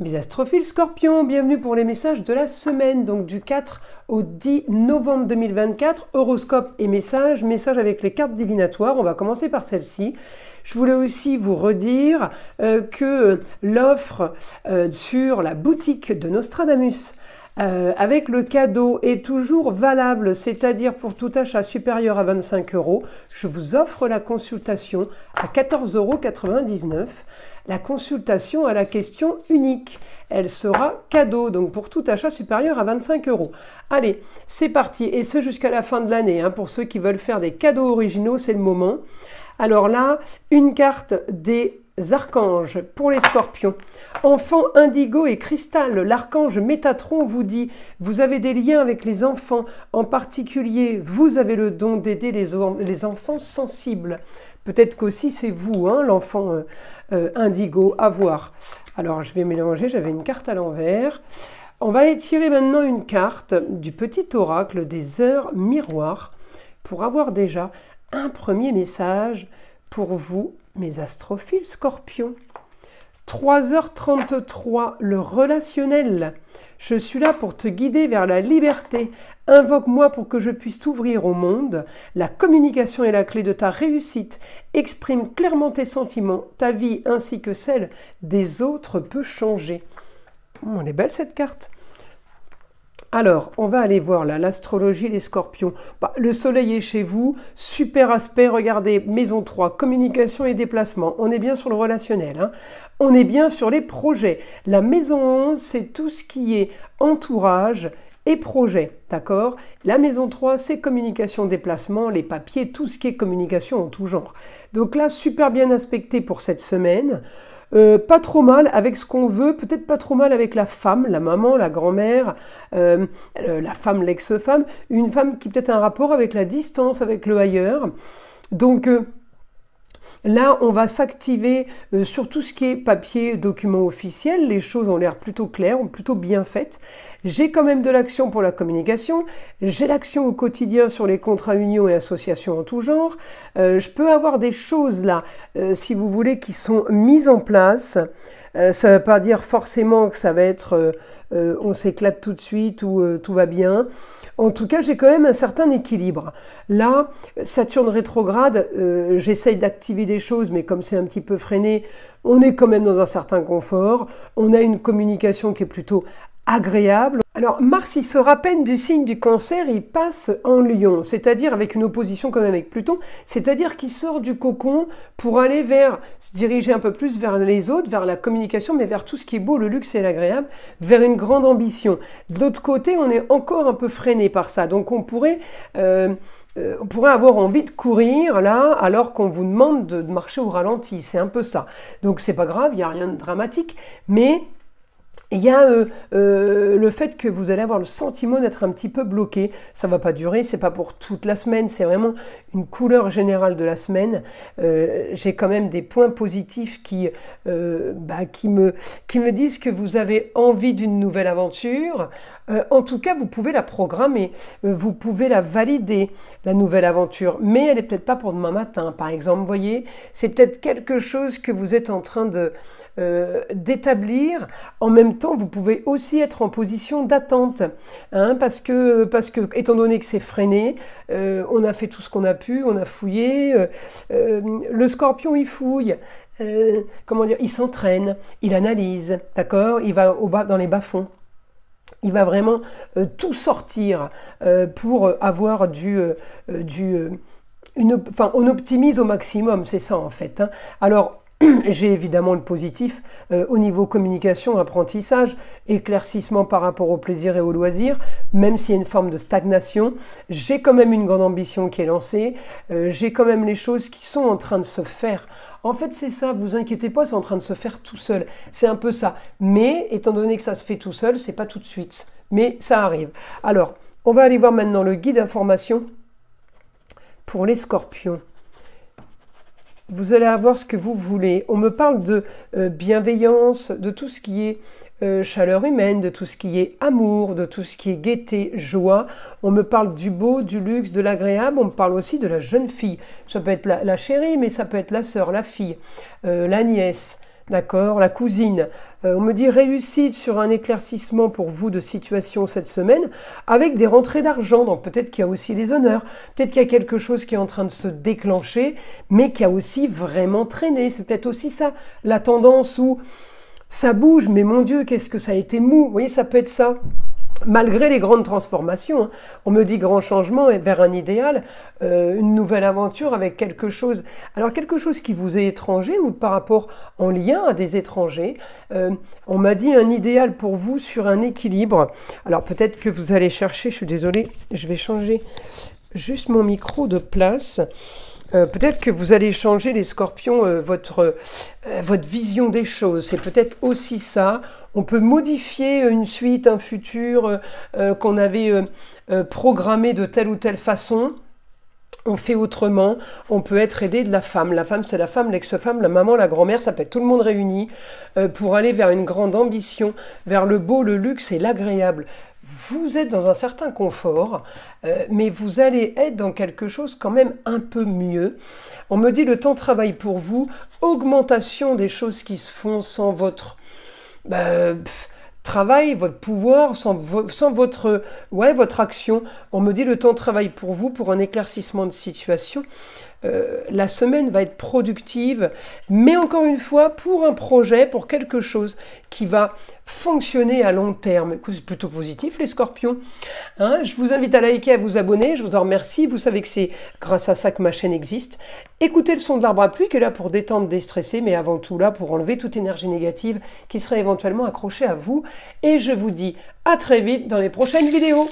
Mes astrophiles Scorpions, bienvenue pour les messages de la semaine, donc du 4 au 10 novembre 2024, horoscope et messages avec les cartes divinatoires. On va commencer par celle-ci. Je voulais aussi vous redire que l'offre sur la boutique de Nostradamus avec le cadeau est toujours valable, c'est-à-dire pour tout achat supérieur à 25 €, je vous offre la consultation à 14,99 €. La consultation à la question unique, elle sera cadeau, donc pour tout achat supérieur à 25 €. Allez, c'est parti, et ce jusqu'à la fin de l'année, hein, pour ceux qui veulent faire des cadeaux originaux, c'est le moment. Alors là, une carte des archanges pour les scorpions. Enfants indigo et cristal, l'archange Métatron vous dit, vous avez des liens avec les enfants, en particulier, vous avez le don d'aider les enfants sensibles. Peut-être qu'aussi c'est vous, hein, l'enfant indigo, à voir. Alors je vais mélanger, j'avais une carte à l'envers. On va étirer maintenant une carte du petit oracle des heures miroirs pour avoir déjà un premier message pour vous, mes astrophiles Scorpions. 3h33, le relationnel. Je suis là pour te guider vers la liberté. Invoque-moi pour que je puisse t'ouvrir au monde. La communication est la clé de ta réussite. Exprime clairement tes sentiments. Ta vie ainsi que celle des autres peut changer. Elle est belle cette carte. Alors, on va aller voir là, l'astrologie, les scorpions. Le soleil est chez vous, super aspect, regardez, maison 3, communication et déplacement. On est bien sur le relationnel, hein. On est bien sur les projets. La maison 11, c'est tout ce qui est entourage et projet, d'accord? La maison 3, c'est communication, déplacement, les papiers, tout ce qui est communication en tout genre. Donc là, super bien aspecté pour cette semaine. Pas trop mal avec ce qu'on veut, peut-être pas trop mal avec la femme, la maman, la grand-mère, la femme, l'ex-femme, une femme qui peut-être a un rapport avec la distance, avec le ailleurs. Donc là, on va s'activer sur tout ce qui est papier, documents officiels. Les choses ont l'air plutôt claires, plutôt bien faites. J'ai quand même de l'action pour la communication. J'ai l'action au quotidien sur les contrats unions et associations en tout genre. Je peux avoir des choses là, si vous voulez, qui sont mises en place. Ça ne veut pas dire forcément que ça va être on s'éclate tout de suite ou tout va bien. En tout cas, j'ai quand même un certain équilibre. Là, Saturne rétrograde, j'essaye d'activer des choses, mais comme c'est un petit peu freiné, on est quand même dans un certain confort. On a une communication qui est plutôt agréable. Alors Mars, il sort à peine du signe du Cancer, il passe en Lion, c'est-à-dire avec une opposition quand même avec Pluton, c'est-à-dire qu'il sort du cocon pour aller vers, se diriger un peu plus vers les autres, vers la communication, mais vers tout ce qui est beau, le luxe et l'agréable, vers une grande ambition. De l'autre côté, on est encore un peu freiné par ça, donc on pourrait avoir envie de courir là, alors qu'on vous demande de marcher au ralenti, c'est un peu ça. Donc c'est pas grave, il n'y a rien de dramatique, mais il y a le fait que vous allez avoir le sentiment d'être un petit peu bloqué. Ça ne va pas durer, c'est pas pour toute la semaine, c'est vraiment une couleur générale de la semaine. J'ai quand même des points positifs qui me disent que vous avez envie d'une nouvelle aventure. En tout cas, vous pouvez la programmer, vous pouvez la valider, la nouvelle aventure, mais elle n'est peut-être pas pour demain matin, par exemple. Vous voyez, c'est peut-être quelque chose que vous êtes en train d'établir. En même temps, vous pouvez aussi être en position d'attente, hein, parce que étant donné que c'est freiné, on a fait tout ce qu'on a pu, on a fouillé. Le Scorpion, il fouille. Comment dire, il s'entraîne, il analyse, d'accord, il va dans les bas-fonds. Il va vraiment tout sortir pour avoir on optimise au maximum, c'est ça en fait, hein. Alors, j'ai évidemment le positif au niveau communication, apprentissage, éclaircissement par rapport au plaisir et au loisir, même s'il y a une forme de stagnation, j'ai quand même une grande ambition qui est lancée, j'ai quand même les choses qui sont en train de se faire. En fait, c'est ça, vous inquiétez pas, c'est en train de se faire tout seul. C'est un peu ça. Mais, étant donné que ça se fait tout seul, c'est pas tout de suite. Mais ça arrive. Alors, on va aller voir maintenant le guide d'information pour les scorpions. Vous allez avoir ce que vous voulez. On me parle de bienveillance, de tout ce qui est chaleur humaine, de tout ce qui est amour, de tout ce qui est gaieté, joie. On me parle du beau, du luxe, de l'agréable. On me parle aussi de la jeune fille. Ça peut être la chérie, mais ça peut être la sœur, la fille, la nièce. d'accord? La cousine. On me dit réussite sur un éclaircissement pour vous de situation cette semaine, avec des rentrées d'argent. Donc peut-être qu'il y a aussi les honneurs, peut-être qu'il y a quelque chose qui est en train de se déclencher, mais qui a aussi vraiment traîné. C'est peut-être aussi ça, la tendance où ça bouge, mais mon Dieu, qu'est-ce que ça a été mou. Vous voyez, ça peut être ça. Malgré les grandes transformations, hein. On me dit grand changement vers un idéal, une nouvelle aventure avec quelque chose. Alors quelque chose qui vous est étranger ou par rapport en lien à des étrangers. On m'a dit un idéal pour vous sur un équilibre. Alors peut-être que vous allez chercher, je suis désolée, je vais changer juste mon micro de place. Peut-être que vous allez changer, les scorpions, votre vision des choses. C'est peut-être aussi ça. On peut modifier une suite, un futur qu'on avait programmé de telle ou telle façon. On fait autrement, on peut être aidé de la femme. La femme, c'est la femme, l'ex-femme, la maman, la grand-mère, ça peut être tout le monde réuni pour aller vers une grande ambition, vers le beau, le luxe et l'agréable. Vous êtes dans un certain confort, mais vous allez être dans quelque chose quand même un peu mieux. On me dit le temps travaille pour vous, augmentation des choses qui se font sans votre travail, votre pouvoir, sans votre action. On me dit le temps travaille pour vous, pour un éclaircissement de situation. La semaine va être productive, mais encore une fois, pour un projet, pour quelque chose qui va fonctionner à long terme. C'est plutôt positif, les scorpions. Hein, je vous invite à liker, à vous abonner. Je vous en remercie. Vous savez que c'est grâce à ça que ma chaîne existe. Écoutez le son de l'arbre à pluie qui est là pour détendre, déstresser, mais avant tout là pour enlever toute énergie négative qui serait éventuellement accrochée à vous. Et je vous dis à très vite dans les prochaines vidéos.